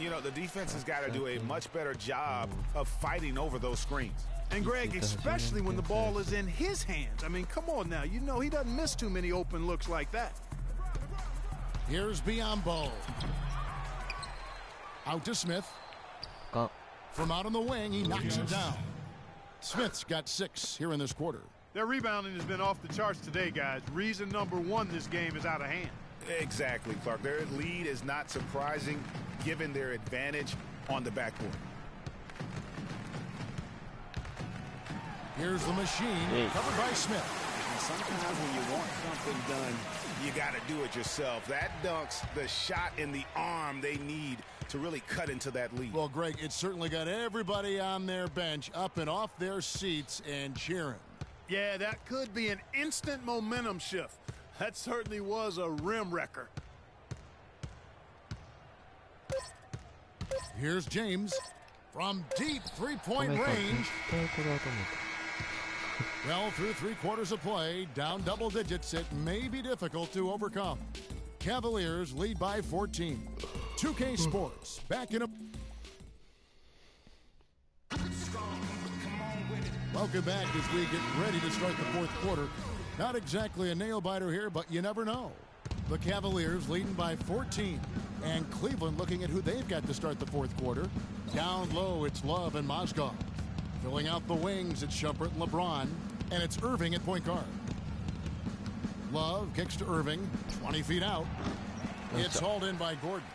You know, the defense has got to do a much better job of fighting over those screens. And Greg, especially when the ball is in his hands. I mean, come on now. You know he doesn't miss too many open looks like that. Here's Biyombo. Out to Smith. From out on the wing, he knocks it down. Smith's got 6 here in this quarter. Their rebounding has been off the charts today, guys. Reason number 1, this game is out of hand. Exactly, Clark. Their lead is not surprising given their advantage on the backboard. Here's the Machine, covered by Smith. And sometimes when you want something done, you got to do it yourself. That dunks the shot in the arm they need to really cut into that lead. Well, Greg, it's certainly got everybody on their bench up and off their seats and cheering. Yeah, that could be an instant momentum shift. That certainly was a rim wrecker. Here's James from deep three-point range. Well, through 3 quarters of play, down double digits, it may be difficult to overcome. Cavaliers lead by 14. 2K Sports, back in a... Welcome back as we get ready to start the 4th quarter. Not exactly a nail-biter here, but you never know. The Cavaliers leading by 14. And Cleveland looking at who they've got to start the fourth quarter. Down low, it's Love and Mozgov. Filling out the wings, it's Shumpert and LeBron. And it's Irving at point guard. Love kicks to Irving, 20 feet out. It's hauled in by Gordon.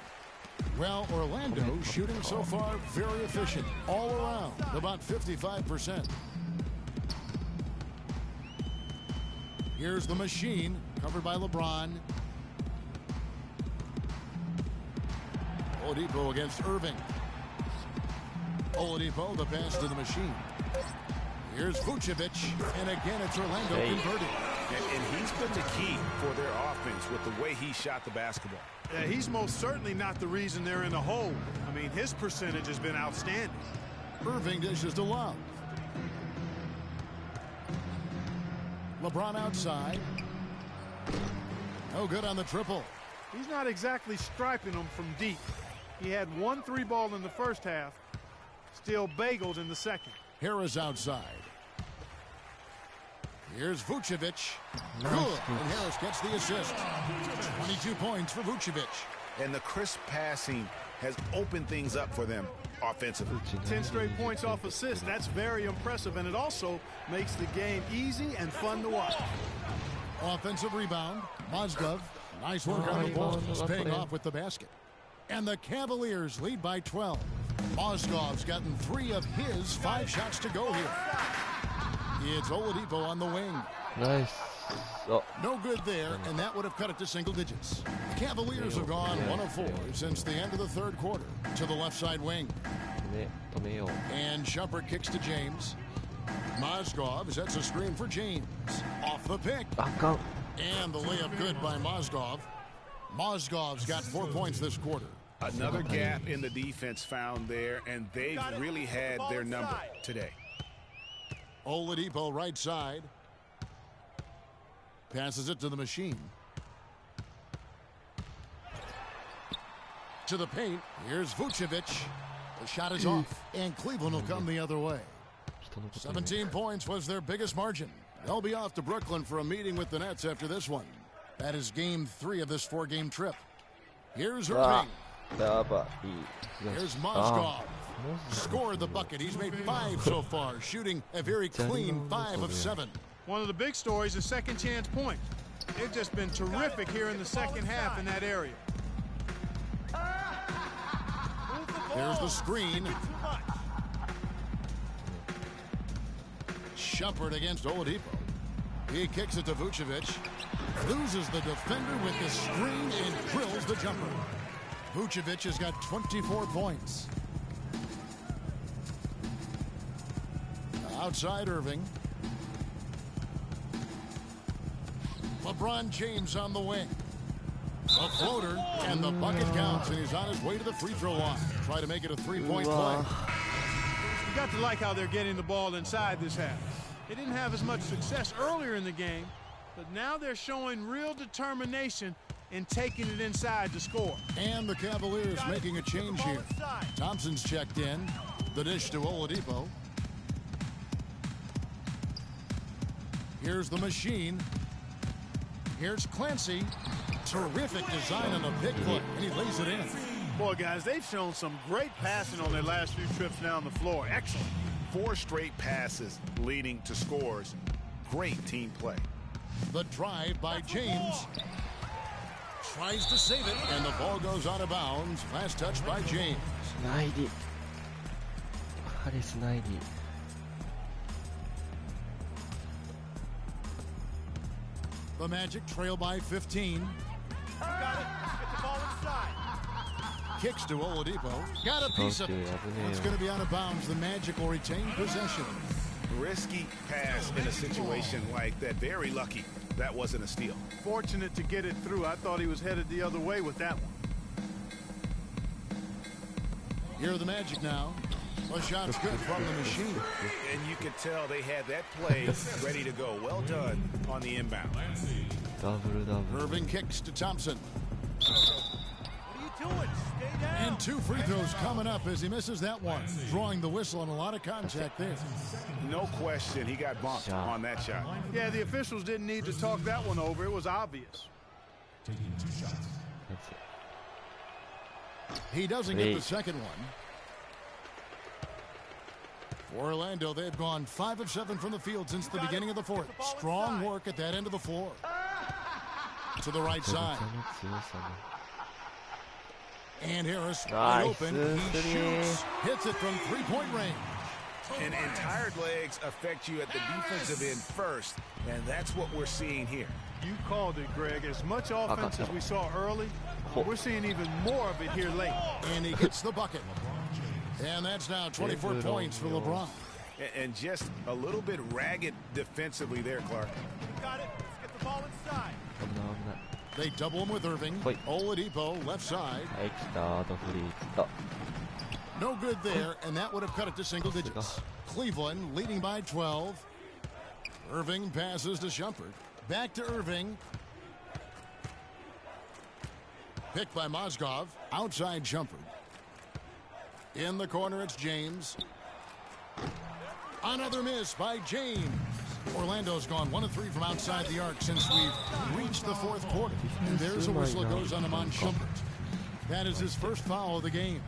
Well, Orlando shooting so far very efficient all around, about 55%. Here's the machine, covered by LeBron. Oladipo against Irving. Oladipo, the pass to the machine. Here's Vucevic, and again it's Orlando converted. And he's been the key for their offense with the way he shot the basketball. Yeah, he's most certainly not the reason they're in the hole. I mean, his percentage has been outstanding. Irving dishes to Love. LeBron outside. No good on the triple. He's not exactly striping them from deep. He had 1 3-ball in the first half, still bageled in the second. Harris outside. Here's Vucevic. Good. And Harris gets the assist. 22 points for Vucevic. And the crisp passing has opened things up for them offensively. 10 straight points off assists. That's very impressive, and it also makes the game easy and fun to watch. Offensive rebound. Mozgov. Nice work on the ball. He's paying off with the basket. And the Cavaliers lead by 12. Mozgov's gotten 3 of his 5 shots to go here. It's Oladipo on the wing. Nice. Oh. No good there, and that would have cut it to single digits. The Cavaliers have gone 1 of 4 since the end of the third quarter to the left side wing. And Shumpert kicks to James. Mozgov sets a screen for James. Off the pick. And the layup good by Mozgov. Mozgov's got 4 points this quarter. Another gap in the defense found there, and they've really had their number today. Oladipo right side. Passes it to the machine. To the paint. Here's Vucevic. The shot is off, and Cleveland will come the other way. 17 points was their biggest margin. They'll be off to Brooklyn for a meeting with the Nets after this one. That is game 3 of this 4-game trip. Here's Irving. Here's Mozgov. Scored the bucket. He's made 5 so far, shooting a very clean 5 of 7. One of the big stories is second chance points. They've just been terrific here in the second half in that area. There's the screen. Shumpert against Oladipo. He kicks it to Vucevic. Loses the defender with the screen and drills the jumper. Vucevic has got 24 points. Outside Irving. LeBron James on the wing. A floater, and the bucket counts, and he's on his way to the free throw line. Try to make it a 3-point play. You got to like how they're getting the ball inside this half. They didn't have as much success earlier in the game, but now they're showing real determination in taking it inside to score. And the Cavaliers making a change here. Thompson's checked in. The dish to Oladipo. Here's the machine. Here's Clancy. Terrific design on the big play, and he lays it in. Boy, guys, they've shown some great passing on their last few trips down the floor. Excellent. 4 straight passes leading to scores. Great team play. The drive by James. Tries to save it, and the ball goes out of bounds. Last touch by James. ハリスナイディ。The Magic trail by 15. Got it. Get the ball inside. Kicks to Oladipo. Got a piece of it. It's going to be out of bounds. The Magic will retain possession. Risky pass in a situation like that. Very lucky that wasn't a steal. Fortunate to get it through. I thought he was headed the other way with that one. Here are the Magic now. A shot's good from the machine. And you could tell they had that play ready to go. Well done on the inbound. Irving kicks to Thompson. What are you doing? Stay down. And 2 free throws coming up as he misses that one. Drawing the whistle and a lot of contact there. No question he got bumped on that shot. Yeah, the officials didn't need to talk that one over. It was obvious. He doesn't get the second one. For Orlando, they've gone 5 of 7 from the field since the beginning of the fourth. Strong work at that end of the floor. To the right side. And Harris wide open. He shoots. Hits it from three-point range. And tired legs affect you at the defensive end first, and that's what we're seeing here. You called it, Greg. As much offense as we saw early, we're seeing even more of it here late. And he gets the bucket. And that's now 24 points for LeBron. And just a little bit ragged defensively there, Clark. Got it. Let's get the ball inside. They double him with Irving. Oladipo left side. No good there, and that would have cut it to single digits. Cleveland leading by 12. Irving passes to Shumpert. Back to Irving. Picked by Mozgov. Outside Shumpert. In the corner, it's James. Another miss by James. Orlando's gone 1 of 3 from outside the arc since we've reached the fourth quarter. And there's a whistle that goes on Amon Shumpert. That is his first foul of the game.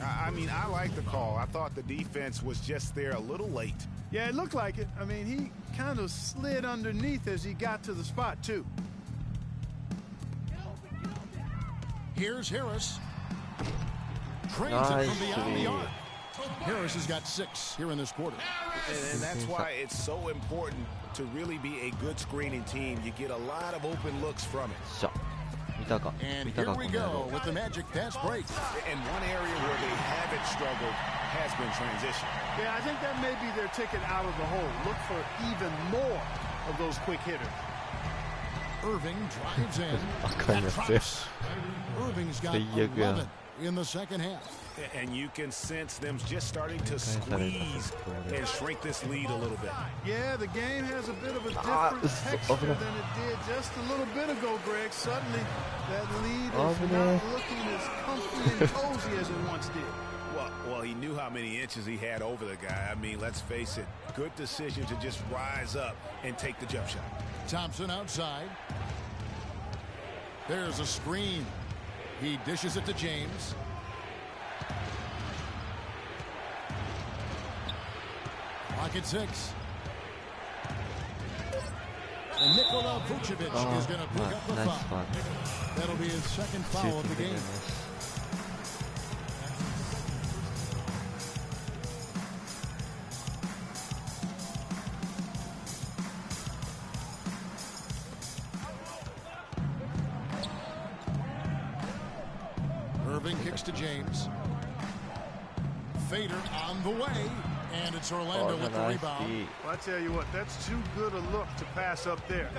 I mean, I like the call. I thought the defense was just there a little late. Yeah, it looked like it. I mean, he kind of slid underneath as he got to the spot, too. Here's Harris. Trades it from beyond the arc. Harris has got 6 here in this quarter. And that's why it's so important to really be a good screening team. You get a lot of open looks from it. And here we go with the Magic fast break. And one area where they haven't struggled has been transition. Yeah, I think that may be their ticket out of the hole. Look for even more of those quick hitters. Irving drives in. That drops. Irving's got 11 in the second half. And you can sense them just starting to squeeze and shrink this lead a little bit. Yeah, the game has a bit of a different texture than it did just a little bit ago, Greg. Suddenly, that lead is not looking as comfy and cozy as it once did. Well, he knew how many inches he had over the guy. I mean, let's face it, good decision to just rise up and take the jump shot. Thompson outside. There's a screen. He dishes it to James. Pocket 6. And Nikola Vucevic is going to pick up the foul. That'll be his second foul of the game. Irving kicks to James. Fader on the way. And it's Orlando with the rebound. Well, I tell you what, that's too good a look to pass up there.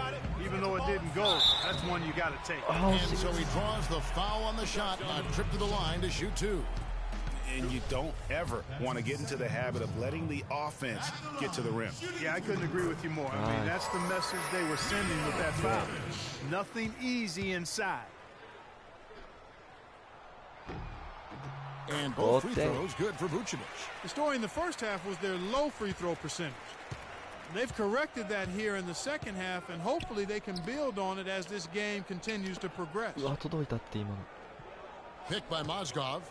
Even though it didn't go, that's one you got to take. And so he draws the foul on the shot. A trip to the line to shoot 2. And you don't ever want to get into the habit of letting the offense get to the rim. Yeah, I couldn't agree with you more. I mean, that's the message they were sending with that foul. Nothing easy inside. And both free throws good for Vucevic. The story in the first half was their low free throw percentage. They've corrected that here in the second half, and hopefully they can build on it as this game continues to progress. Picked by Mozgov.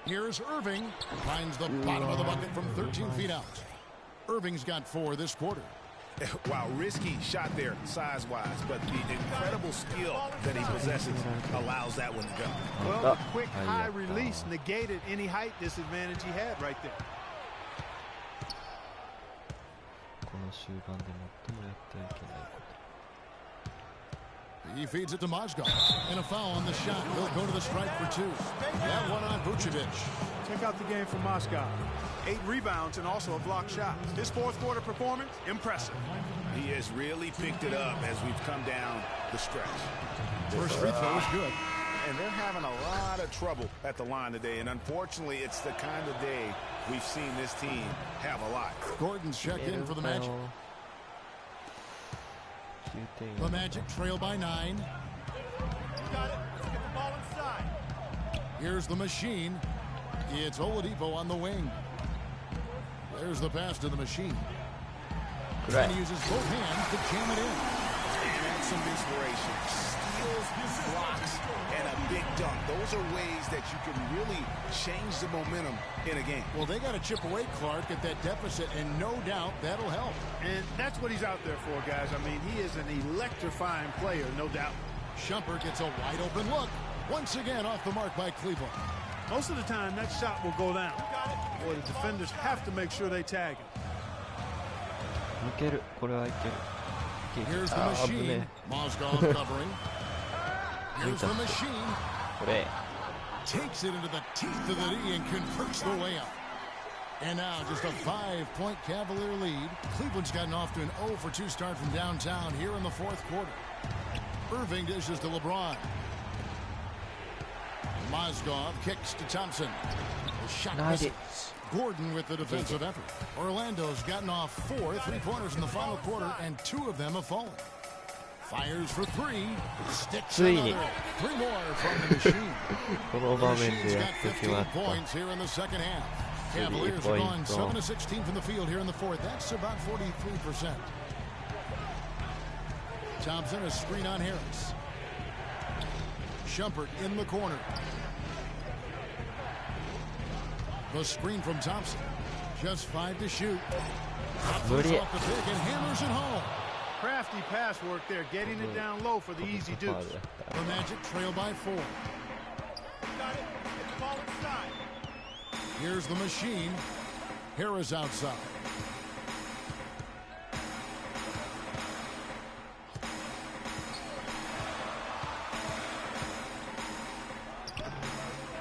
Here's Irving. Finds the bottom of the bucket from 13 feet out. Irving's got 4 this quarter. Wow, risky shot there size-wise, but the incredible skill that he possesses allows that one to go. Well, the quick high release negated any height disadvantage he had right there. He feeds it to Mozgov. And a foul on the shot. He'll go to the strike for 2. That one on Vucevic. Check out the game from Mozgov. 8 rebounds and also a blocked shot. His fourth quarter performance, impressive. He has really picked it up as we've come down the stretch. First free throw is good. And they're having a lot of trouble at the line today. And unfortunately, it's the kind of day we've seen this team have a lot. Gordon's checked in for the Magic. The Magic trail by 9. Got it. Let's get the ball inside. Here's the machine. It's Oladipo on the wing. There's the pass to the machine. And he uses both hands to jam it in. And that's some inspiration. Steals, blocks, and a big dunk. Those are ways that you can really change the momentum in a game. Well, they got to chip away, Clark, at that deficit, and no doubt that'll help. And that's what he's out there for, guys. I mean, he is an electrifying player, no doubt. Shumpert gets a wide-open look. Once again, off the mark by Cleveland. Most of the time, that shot will go down. Boy, the defenders have to make sure they tag him. いける。これはいける。 Here's the machine. Mozgov covering. Here's the machine. これ。 Takes it into the teeth of the knee and converts the layup. And now just a 5-point Cavalier lead. Cleveland's gotten off to an 0-for-2 start from downtown here in the fourth quarter. Irving dishes to LeBron. Mozgov kicks to Thompson. The shot misses. Gordon with the defensive effort. Orlando's gotten off 4 3-pointers in the final quarter, and 2 of them have fallen. Fires for 3. Sticks another. 3 more from the machine. The machine's got 15 points here in the second half. Cavaliers have gone 7 of 16 from the field here in the fourth. That's about 43%. Thompson, a screen on Harris. Shumpert in the corner. The screen from Thompson. Just 5 to shoot. Throws off the pick and hammers it home. Crafty pass work there, getting it down low for the easy deuce. The Magic trail by 4. Got it. Get the ball inside. Here's the machine. Harris outside.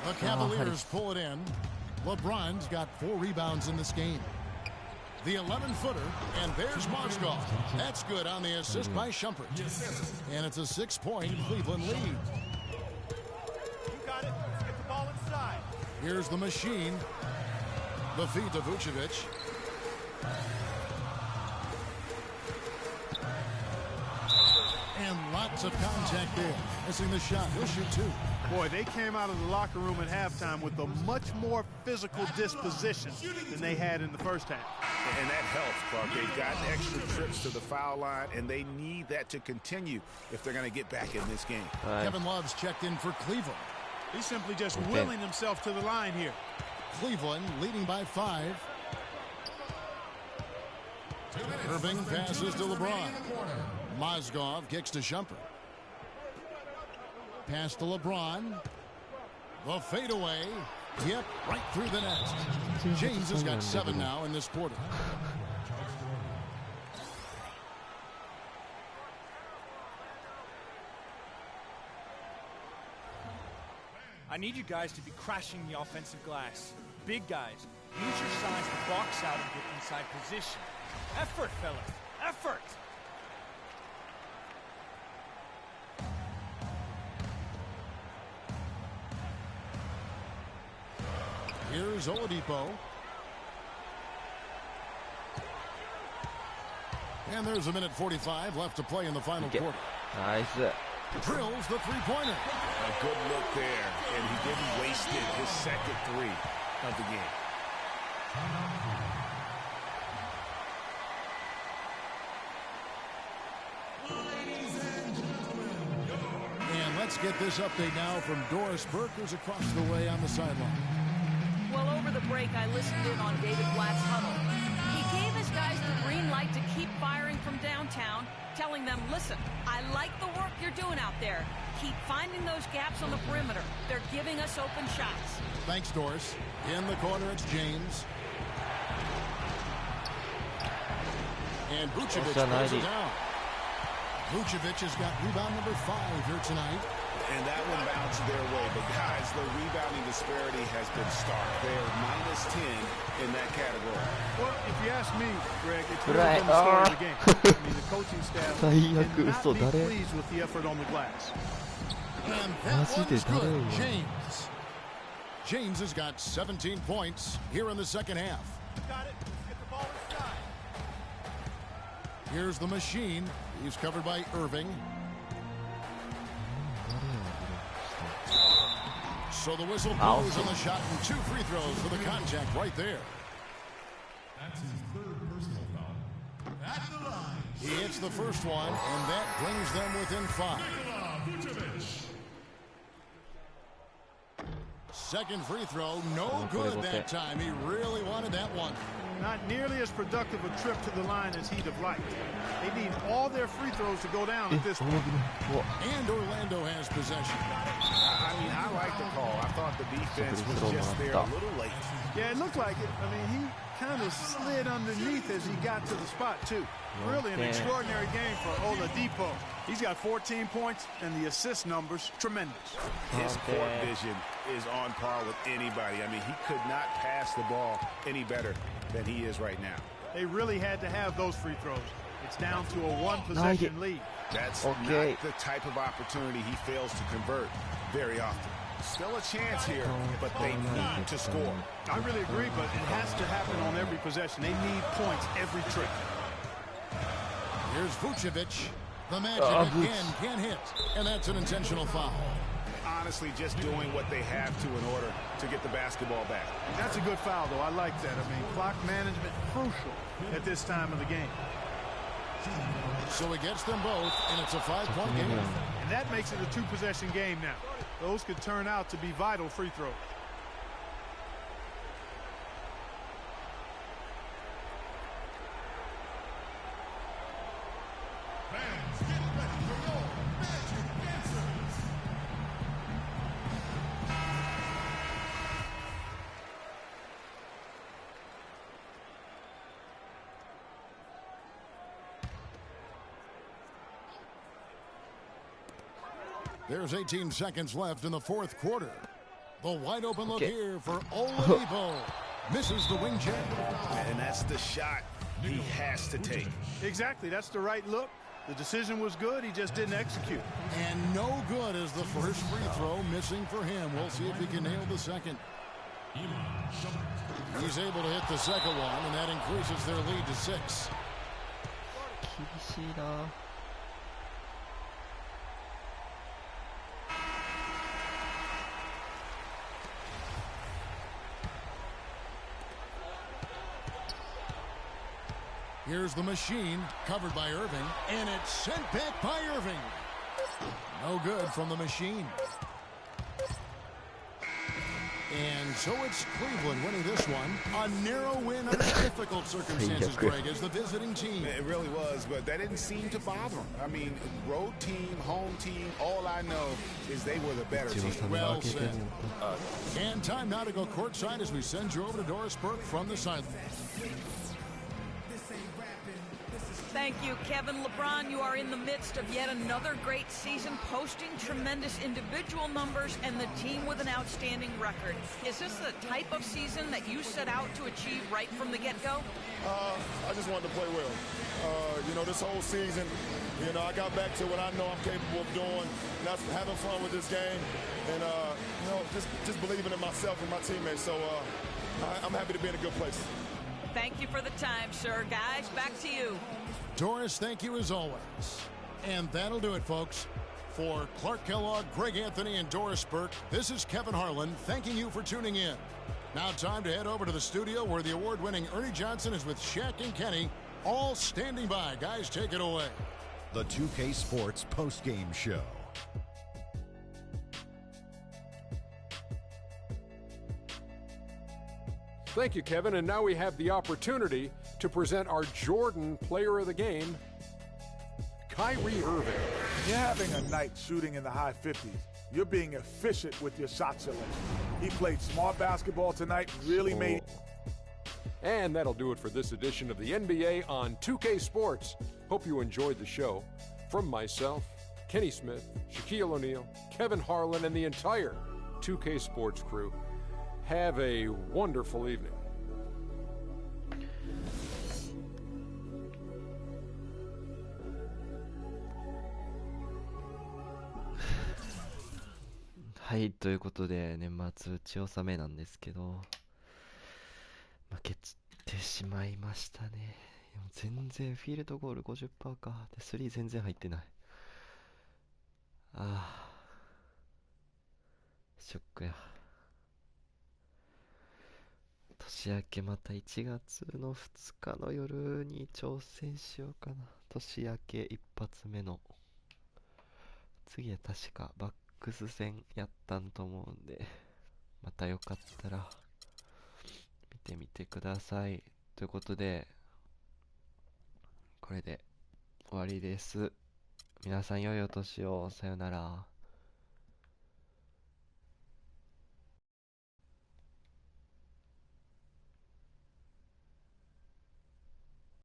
The Cavaliers pull it in. LeBron's got 4 rebounds in this game. The 11-footer, and there's Mozgov. That's good on the assist by Shumpert. And it's a 6-point Cleveland lead. You got it. Let's get the ball inside. Here's the machine. The feed to Vucevic. And lots of contact there. Missing the shot. He'll shoot 2. Boy, they came out of the locker room at halftime with a much more physical disposition than they had in the first half. And that helps, Clark. They've gotten extra trips to the foul line, and they need that to continue if they're going to get back in this game. Kevin Love's checked in for Cleveland. He's simply just willing himself to the line here. Cleveland leading by 5. Irving passes to LeBron. Mozgov kicks to Shumpert. Pass to LeBron. The fadeaway. Yep, right through the net. James has got 7 now in this quarter. I need you guys to be crashing the offensive glass. Big guys, use your size to box out and get inside position. Effort, fellas. Effort! Here's Oladipo. And there's a minute 45 left to play in the final quarter. Nice. Drills the 3-pointer. A good look there, and he didn't waste it. His second 3 of the game. And let's get this update now from Doris Burke, who's across the way on the sideline. Well, over the break, I listened in on David Blatt's huddle. He gave his guys the green light to keep firing from downtown, telling them, listen, I like the work you're doing out there. Keep finding those gaps on the perimeter. They're giving us open shots. Thanks, Doris. In the corner, it's James. And Vucevic throws it down. Vucevic has got rebound number 5 here tonight. And that one bounced their way. But, guys, the rebounding disparity has been stark. They're -10 in that category. Well, if you ask me, Greg, it's really been the story of the game. I mean, the coaching staff cannot be pleased with the effort on the glass. And that one's good. James. James has got 17 points here in the second half. Got it. Let's get the ball inside. Here's the machine. He's covered by Irving. So the whistle blows on the shot and 2 free throws for the contact right there. That's his 3rd personal foul. He hits the first one, and that brings them within 5. Second free throw, no good that time. He really wanted that one. Not nearly as productive a trip to the line as he'd have liked. They need all their free throws to go down at this point. And Orlando has possession. I mean, I like the call. I thought the defense was just there a little late. Yeah, it looked like it. I mean, he kind of slid underneath as he got to the spot, too. Really an extraordinary game for Oladipo. He's got 14 points, and the assist numbers, tremendous. His court vision is on par with anybody. I mean, he could not pass the ball any better than he is right now. They really had to have those free throws. It's down to a one-possession lead. That's not the type of opportunity he fails to convert very often. Still a chance here, but they need to score. I really agree, but it has to happen on every possession. They need points every trip. Here's Vucevic. The Magic again can't hit, and that's an intentional foul. Honestly, just doing what they have to in order to get the basketball back. That's a good foul, though. I like that. I mean, clock management crucial at this time of the game. So he gets them both, and it's a 5-point game. And that makes it a two-possession game now. Those could turn out to be vital free throws. There's 18 seconds left in the fourth quarter. The wide open look here for Oladipo. Misses the wing jam. And that's the shot he has to take. Exactly. That's the right look. The decision was good. He just didn't execute. And no good is the first free throw missing for him. We'll see if he can nail the second. He's able to hit the second one, and that increases their lead to 6. Here's the machine, covered by Irving, and it's sent back by Irving. No good from the machine. And so it's Cleveland winning this one. A narrow win under difficult circumstances, Greg, as the visiting team. It really was, but that didn't seem to bother him. I mean, road team, home team, all I know is they were the better team. Well said. And time now to go courtside as we send you over to Doris Burke from the sideline. Thank you, Kevin. LeBron, you are in the midst of yet another great season, posting tremendous individual numbers and the team with an outstanding record. Is this the type of season that you set out to achieve right from the get-go? I just wanted to play well. You know, this whole season, you know, I got back to what I know I'm capable of doing, and that's having fun with this game and, you know, just believing in myself and my teammates. So I'm happy to be in a good place. Thank you for the time, sir. Guys, back to you. Doris, thank you as always. And that'll do it, folks. For Clark Kellogg, Greg Anthony, and Doris Burke, this is Kevin Harlan thanking you for tuning in. Now time to head over to the studio where the award-winning Ernie Johnson is with Shaq and Kenny, all standing by. Guys, take it away. The 2K Sports postgame show. Thank you, Kevin. And now we have the opportunity to present our Jordan Player of the Game, Kyrie Irving. You're having a night shooting in the high 50s. You're being efficient with your shot selection. He played smart basketball tonight, really made. And that'll do it for this edition of the NBA on 2K Sports. Hope you enjoyed the show. From myself, Kenny Smith, Shaquille O'Neal, Kevin Harlan, and the entire 2K Sports crew, have a wonderful evening.はい、ということで年末打ち納めなんですけど、負けてしまいましたね。全然フィールドゴール 50% か。で、スリー全然入ってない。ショックや。途年明けまた1月の2日の夜に挑戦しようかな。年明け一発目の。次は確かバックス戦やったんと思うんで、またよかったら見てみてください。ということで、これで終わりです。皆さん良いお年を。さよなら。